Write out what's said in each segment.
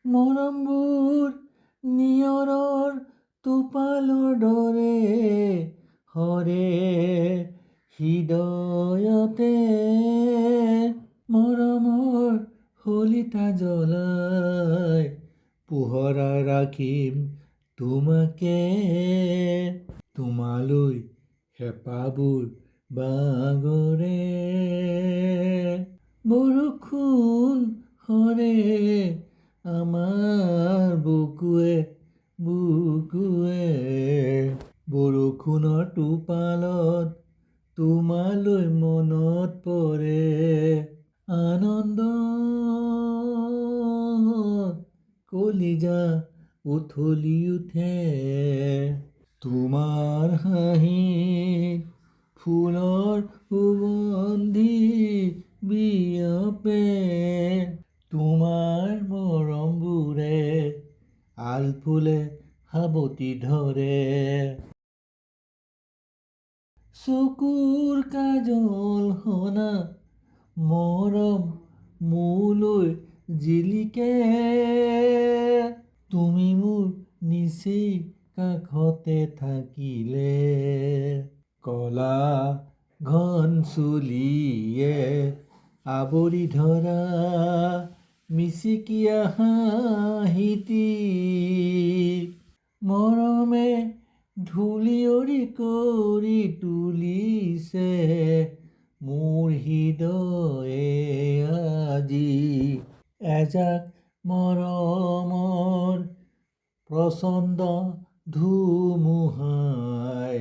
মৰমবোৰ নিয়ৰৰ টোপালৰ দৰে হৰে হৃদয়তে মৰমৰ শলিতা জ্বলাই পোহৰাই ৰাখিম তোমাকে তোমালৈ হেঁপাহবোৰ বাগৰে বৰষুণ হৰে আমাৰ বুকুৱে বৰষুণৰ টোপালত তোমালৈ মনত পৰে আনন্দ কলিজা উঠলি উঠে তোমাৰ হাঁহিত ফুলৰ সুগন্ধি বিয়পে তোমাৰ মৰমবোৰে আলফুলে সাৱটি ধৰে চকুৰ কাজল সনা মৰম মোলৈ জিলিকে তুমি মোৰ নিচেই কাষতে থাকিলে কলা ঘন চুলিয়ে আৱৰি ধৰা মিচিকিয়া হাঁহিটি মৰমে ধূলিয়ৰি কৰি তুলিছে মোৰ হৃদয়ে আজি এজাক মৰমৰ প্ৰচণ্ড ধুমুহাই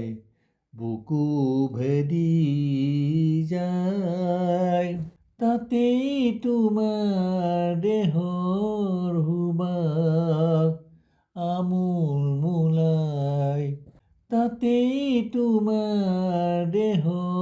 বুকু ভেদি যায় তাতেই তোমাৰ দেহৰ সুবাস আমোল মোলাই তাতেই তোমাৰ দেহৰ